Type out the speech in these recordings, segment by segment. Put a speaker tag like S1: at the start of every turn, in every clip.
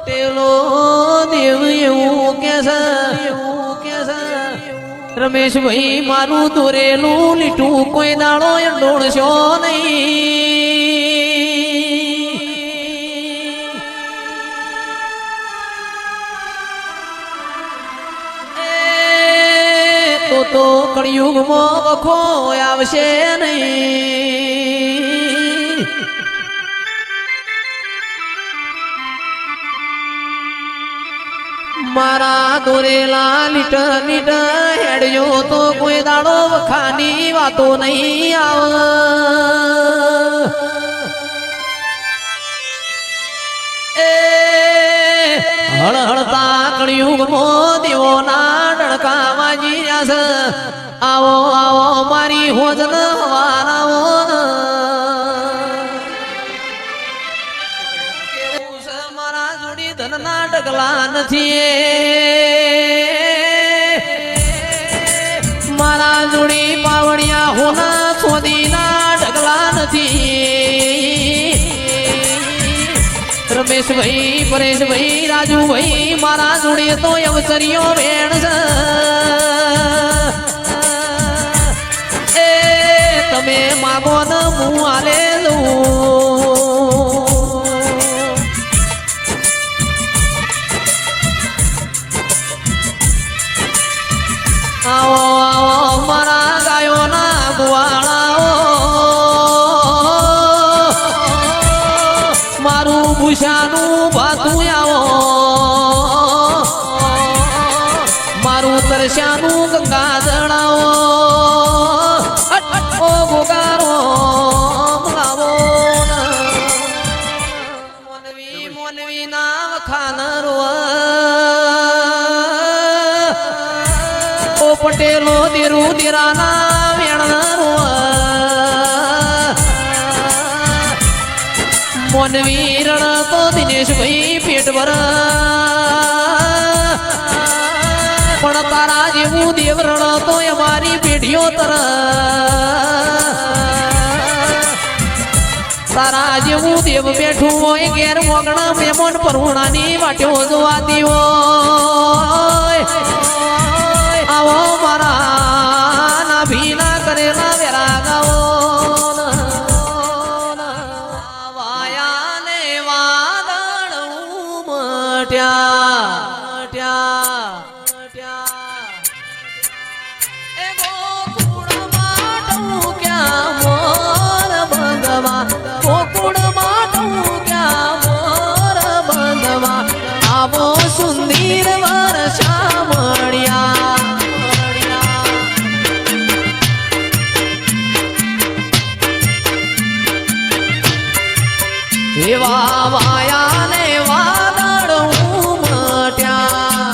S1: પટેલો દેવ એવું કે છે રમેશભાઈ મારું દોરેલું લીટું કોઈ દાડો ડોળશો નહીં તો કળિયુગમાં વખો આવશે નહીં મારા દોરેલા લીટ હેડજો તો કોઈ દાડો વખાની વાતો નહીં આવે એ હળહળતા કળિયુગમાં દેવોના ડણકા વાજી જશે આવો આવો મારી હોજન હવારાવો મારા જોડી ધનના ડગલા નથી મારા જોડી પાવડિયા હોના સોદીના ડગલા નથી રમેશભાઈ પરેશભાઈ રાજુભાઈ મારા જોડે તો અવસરીઓ વેણ છે એ તમે માગો ન હું આલે લઉં આવો આવો મારા ગાયોના ગુવાળાઓ મારું ભૂષાનું ભાતું આવો મારું તરસ્યાનું ગંગા જણાવો ઓ ગોગારો આવો મોનવી મોનવી ના વખાનરો પટેલો દેરુ દેરાના વેણરો મોનવી રણ તો દિનેશભાઈ પેટ ભર પણ તારા જેવું દેવ રણ તો અમારી પેઢીઓ તર તારા જેવું દેવ બેઠું હોય ઘેર મોગણા મેમોન પરુણાની વાટ્યો જોવાતી હોય આવો મારા ના ભીના કરેલા વેરા ગાઓ વાયા ને વાદળ ઉમટ્યા એ ગોકુળ માટું ક્યાં મોર બંધવા ગોકુળ માટું ક્યાં મોર બંધવા આવો સુંદર વર્ષા મળ્યા એવા વાયા ને વાદળ ઉમટ્યા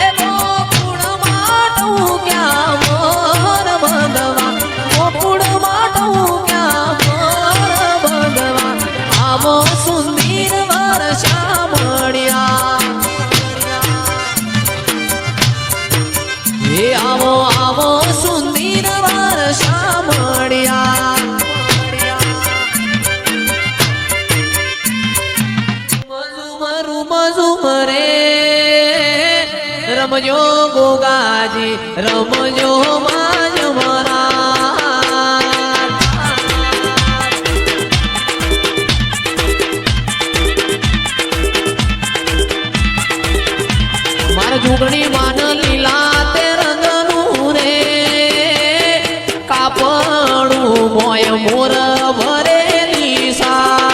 S1: એ ગોકુળ માટું ક્યાં મોર બંધવા ગોકુળ માટું ક્યાં મોર બંધવા આવો સુંદર વર્ષા મળ્યા એ આવો આવો સુંદર વર્ષા મળ્યા રે રમજો ગોગાજી રમજો માજ મરા મારા જુગણી માન લીલા તે રંગનું રે કાપડું મોય મોર ભરેલી સા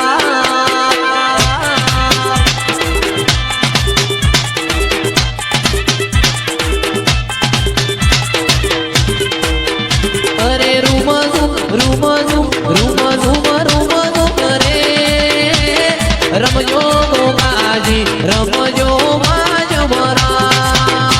S1: રમજો ગોગાજી રમજો માજ મરા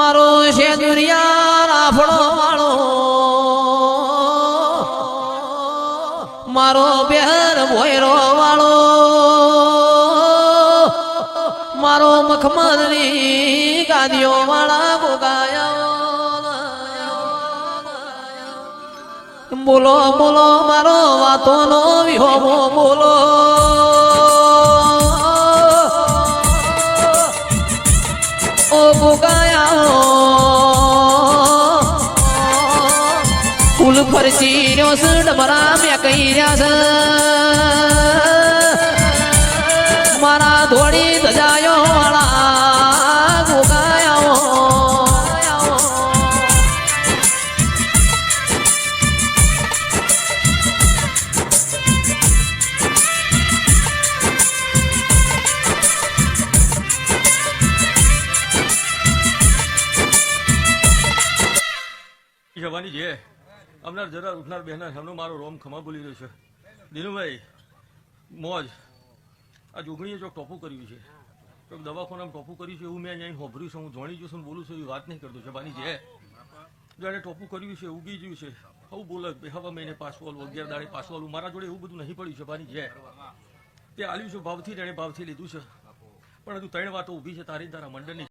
S1: મારો છે દુનિયા રાફડો વાળો મારો બેહર ભોયરો વાળો મારો મખમલની ગાદીઓ વાળા ગોગાયા બોલો બોલો મારો વાતોનો વિહોમો બોલો ઓ ગોગાયા કુલ ફરસી રહ્યો છે ડબરા મેં કહી રહ્યા છે મારા ધોળી ધજાયો વાળા ગોગાયા
S2: જવાની છે અમનાર જરા ઉઠનાર બહેના સામનો મારો રોમ ખમા બોલી રહ્યો છે દિનુભાઈ મોજ આ જોગણીએ ચોક ટોપું કર્યું છે ચોક દવાખાનામાં ટોપું કર્યું છે એવું મેં અહીંયા હોભર્યું છે હું જોણી જઉં છું બોલું છું એવી વાત નહીં કરતો છે બાની છે જો એને ટોપું કર્યું છે ઉગી ગયું છે આવું બોલે હવા મહિને પાસવાલું 11 દાડે પાસવાલું મારા જોડે એવું બધું નહીં પડ્યું છે બાની છે તે આલ્યું છે ભાવથી એને ભાવથી લીધું છે પણ હજુ 3 વાતો ઊભી છે તારી તારા મંડળની